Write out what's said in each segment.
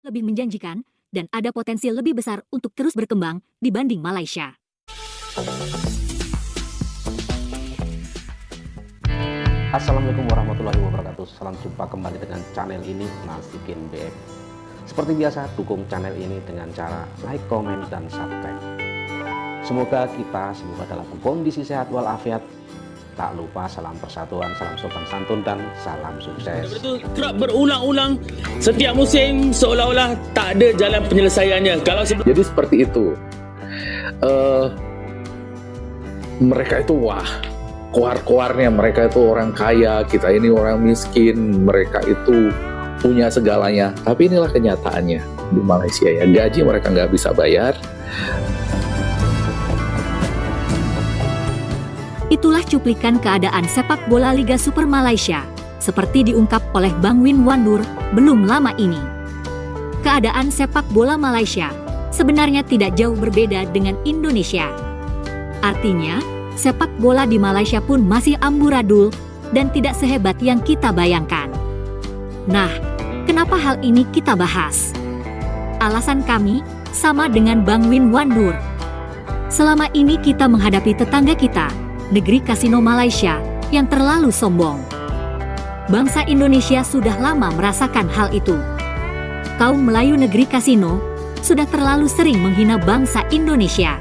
lebih menjanjikan dan ada potensi lebih besar untuk terus berkembang dibanding Malaysia. Assalamualaikum warahmatullahi wabarakatuh. Salam jumpa kembali dengan channel ini, Nasikin BM. Seperti biasa, dukung channel ini dengan cara like, komen, dan subscribe. Semoga kita semua dalam kondisi sehat walafiat. Tak lupa salam persatuan, salam sopan santun, dan salam sukses. Itu kerap berulang-ulang setiap musim seolah-olah tak ada jalan penyelesaiannya. Jadi seperti itu. Mereka itu koar-koarnya, mereka itu orang kaya, kita ini orang miskin, mereka itu punya segalanya. Tapi inilah kenyataannya di Malaysia ya, gaji mereka nggak bisa bayar. Itulah cuplikan keadaan sepak bola Liga Super Malaysia, seperti diungkap oleh Bang Win Wandur belum lama ini. Keadaan sepak bola Malaysia sebenarnya tidak jauh berbeda dengan Indonesia. Artinya, sepak bola di Malaysia pun masih amburadul dan tidak sehebat yang kita bayangkan. Nah, kenapa hal ini kita bahas? Alasan kami sama dengan Bang Win Wandur. Selama ini kita menghadapi tetangga kita, negeri kasino Malaysia, yang terlalu sombong. Bangsa Indonesia sudah lama merasakan hal itu. Kaum Melayu negeri kasino sudah terlalu sering menghina bangsa Indonesia.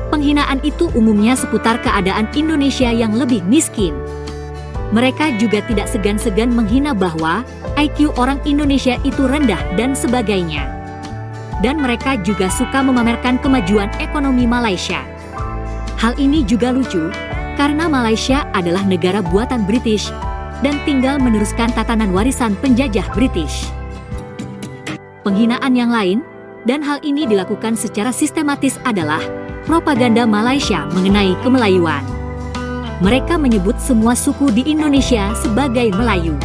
Penghinaan itu umumnya seputar keadaan Indonesia yang lebih miskin. Mereka juga tidak segan-segan menghina bahwa IQ orang Indonesia itu rendah dan sebagainya. Dan mereka juga suka memamerkan kemajuan ekonomi Malaysia. Hal ini juga lucu, karena Malaysia adalah negara buatan British dan tinggal meneruskan tatanan warisan penjajah British. Penghinaan yang lain, dan hal ini dilakukan secara sistematis adalah propaganda Malaysia mengenai kemelayuan. Mereka menyebut semua suku di Indonesia sebagai Melayu.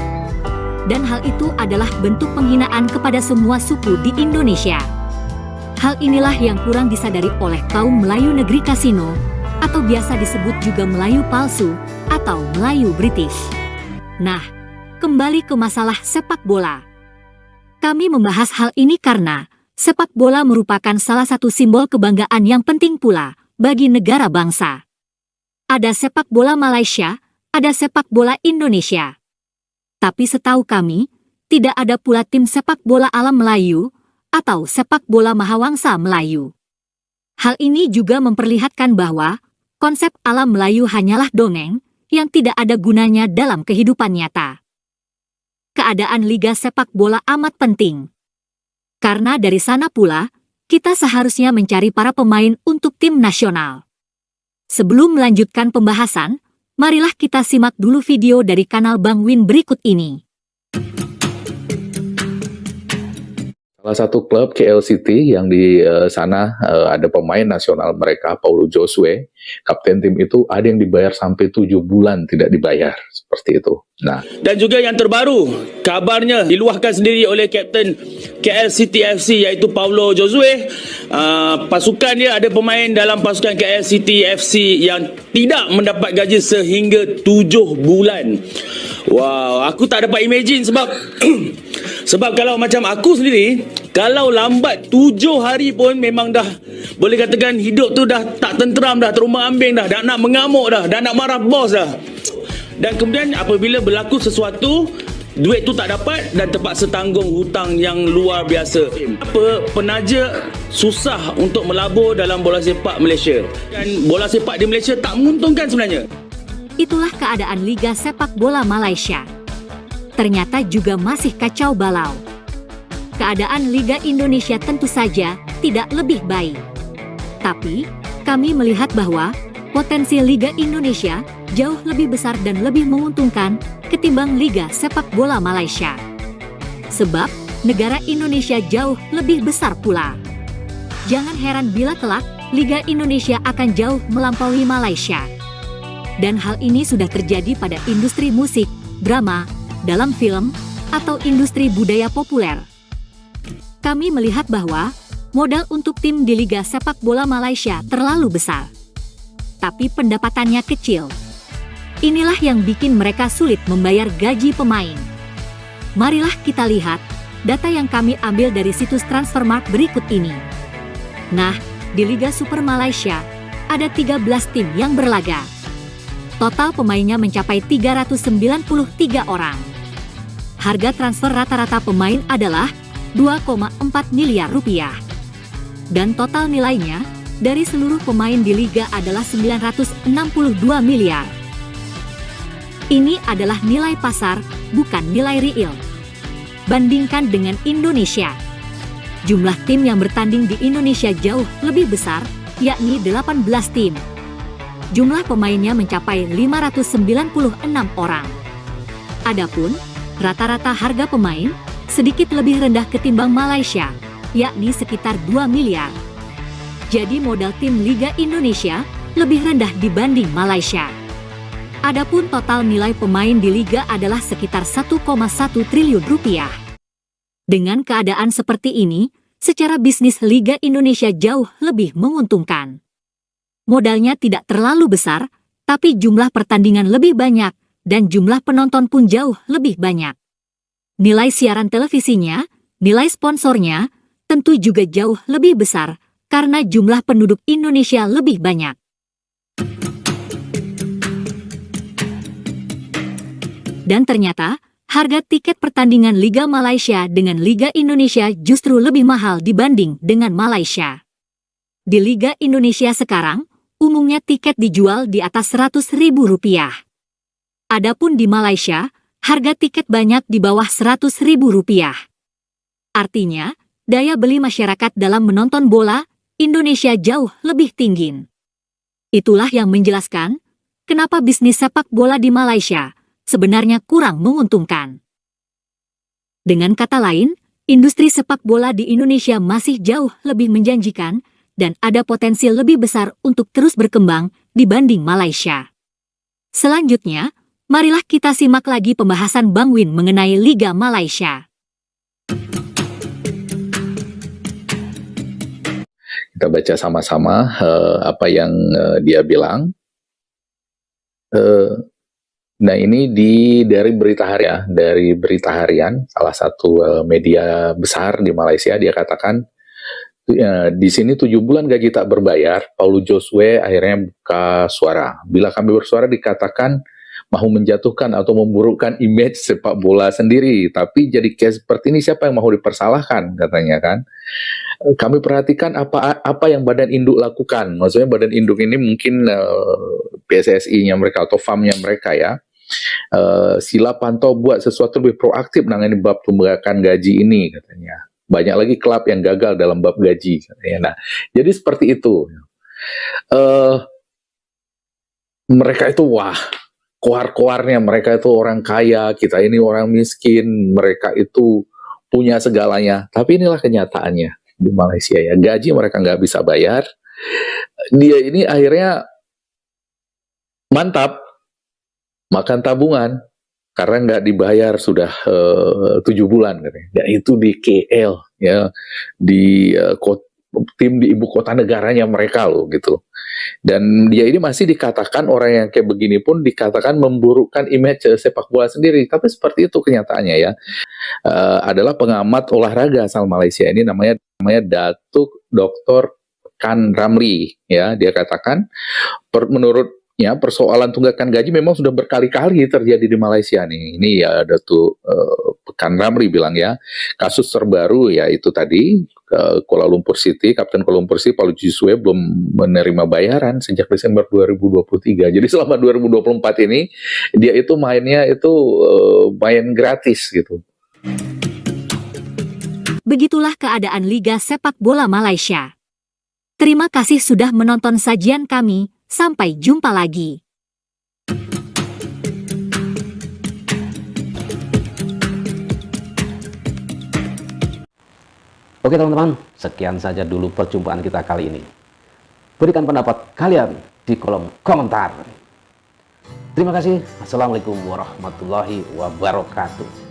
Dan hal itu adalah bentuk penghinaan kepada semua suku di Indonesia. Hal inilah yang kurang disadari oleh kaum Melayu negeri kasino, atau biasa disebut juga Melayu palsu atau Melayu British. Nah, kembali ke masalah sepak bola. Kami membahas hal ini karena sepak bola merupakan salah satu simbol kebanggaan yang penting pula bagi negara bangsa. Ada sepak bola Malaysia, ada sepak bola Indonesia. Tapi setahu kami, tidak ada pula tim sepak bola alam Melayu atau sepak bola Mahawangsa Melayu. Hal ini juga memperlihatkan bahwa konsep alam Melayu hanyalah dongeng yang tidak ada gunanya dalam kehidupan nyata. Keadaan Liga Sepak Bola amat penting. Karena dari sana pula, kita seharusnya mencari para pemain untuk tim nasional. Sebelum melanjutkan pembahasan, marilah kita simak dulu video dari kanal Bang Win berikut ini. Salah satu klub KL City yang di sana ada pemain nasional mereka, Paulo Josue, kapten tim itu ada yang dibayar sampai 7 bulan tidak dibayar, seperti itu. Nah, dan juga yang terbaru, kabarnya diluahkan sendiri oleh kapten KL City FC iaitu Paulo Josue. Pasukan dia ada pemain dalam pasukan KL City FC yang tidak mendapat gaji sehingga 7 bulan. Wow, aku tak dapat imagine sebab sebab kalau macam aku sendiri, kalau lambat 7 hari pun memang dah boleh katakan hidup tu dah tak tenteram dah, terumbang-ambing dah nak mengamuk dah nak marah bos dah. Dan kemudian apabila berlaku sesuatu, duit tu tak dapat dan terpaksa tanggung hutang yang luar biasa. Apa penaja susah untuk melabur dalam bola sepak Malaysia. Dan bola sepak di Malaysia tak menguntungkan sebenarnya. Itulah keadaan Liga Sepak Bola Malaysia. Ternyata juga masih kacau balau. Keadaan Liga Indonesia tentu saja tidak lebih baik. Tapi, kami melihat bahwa potensi Liga Indonesia jauh lebih besar dan lebih menguntungkan ketimbang Liga Sepak Bola Malaysia. Sebab, negara Indonesia jauh lebih besar pula. Jangan heran bila kelak, Liga Indonesia akan jauh melampaui Malaysia. Dan hal ini sudah terjadi pada industri musik, drama, dalam film, atau industri budaya populer. Kami melihat bahwa modal untuk tim di Liga Sepak Bola Malaysia terlalu besar. Tapi pendapatannya kecil. Inilah yang bikin mereka sulit membayar gaji pemain. Marilah kita lihat Data yang kami ambil dari situs Transfermarkt berikut ini. Nah, di Liga Super Malaysia, ada 13 tim yang berlaga. Total pemainnya mencapai 393 orang. Harga transfer rata-rata pemain adalah 2,4 miliar rupiah. Dan total nilainya dari seluruh pemain di Liga adalah 962 miliar. Ini adalah nilai pasar, bukan nilai real. Bandingkan dengan Indonesia. Jumlah tim yang bertanding di Indonesia jauh lebih besar, yakni 18 tim. Jumlah pemainnya mencapai 596 orang. Adapun, rata-rata harga pemain sedikit lebih rendah ketimbang Malaysia, yakni sekitar 2 miliar. Jadi modal tim Liga Indonesia lebih rendah dibanding Malaysia. Adapun total nilai pemain di Liga adalah sekitar 1,1 triliun rupiah. Dengan keadaan seperti ini, secara bisnis Liga Indonesia jauh lebih menguntungkan. Modalnya tidak terlalu besar, tapi jumlah pertandingan lebih banyak, dan jumlah penonton pun jauh lebih banyak. Nilai siaran televisinya, nilai sponsornya, tentu juga jauh lebih besar, karena jumlah penduduk Indonesia lebih banyak. Dan ternyata, harga tiket pertandingan Liga Malaysia dengan Liga Indonesia justru lebih mahal dibanding dengan Malaysia. Di Liga Indonesia sekarang, umumnya tiket dijual di atas Rp100.000. Adapun di Malaysia, harga tiket banyak di bawah Rp100.000. Artinya, daya beli masyarakat dalam menonton bola, Indonesia jauh lebih tinggi. Itulah yang menjelaskan, kenapa bisnis sepak bola di Malaysia sebenarnya kurang menguntungkan. Dengan kata lain, industri sepak bola di Indonesia masih jauh lebih menjanjikan dan ada potensi lebih besar untuk terus berkembang dibanding Malaysia. Selanjutnya, marilah kita simak lagi pembahasan Bang Win mengenai Liga Malaysia. Kita baca sama-sama apa yang dia bilang. Nah ini dari berita harian, salah satu media besar di Malaysia. Dia katakan di sini 7 bulan gaji tak berbayar. Paulo Josue akhirnya buka suara. Bila kami bersuara dikatakan mau menjatuhkan atau memburukkan image sepak bola sendiri. Tapi jadi case seperti ini siapa yang mau dipersalahkan, katanya kan. Kami perhatikan apa yang badan induk lakukan. Maksudnya badan induk ini mungkin PSSI-nya mereka atau FAM-nya mereka ya. Sila pantau buat sesuatu lebih proaktif menangani bab tunggakan gaji ini, katanya. Banyak lagi klub yang gagal dalam bab gaji, katanya. Nah, jadi seperti itu. Mereka itu koar-koarnya mereka itu orang kaya, kita ini orang miskin, mereka itu punya segalanya. Tapi inilah kenyataannya di Malaysia ya, gaji mereka nggak bisa bayar. Dia ini akhirnya mantap makan tabungan karena nggak dibayar sudah 7 bulan katanya. Dan itu di KL ya, di tim di ibu kota negaranya mereka loh gitu. Dan dia ini masih dikatakan orang yang kayak begini pun dikatakan memburukkan image sepak bola sendiri. Tapi seperti itu kenyataannya ya. Adalah pengamat olahraga asal Malaysia ini namanya Datuk Dr. Kan Ramli ya. Dia katakan menurutnya persoalan tunggakan gaji memang sudah berkali-kali terjadi di Malaysia nih. Ini ya Datuk Kan Ramli bilang ya. Kasus terbaru ya itu tadi Kuala Lumpur City, Kapten Kuala Lumpur City Paulo Josue belum menerima bayaran sejak Desember 2023. Jadi selama 2024 ini dia itu mainnya itu main gratis gitu. Begitulah keadaan Liga Sepak Bola Malaysia. Terima kasih sudah menonton sajian kami. Sampai jumpa lagi. Oke teman-teman, sekian saja dulu perjumpaan kita kali ini. Berikan pendapat kalian di kolom komentar. Terima kasih. Assalamualaikum warahmatullahi wabarakatuh.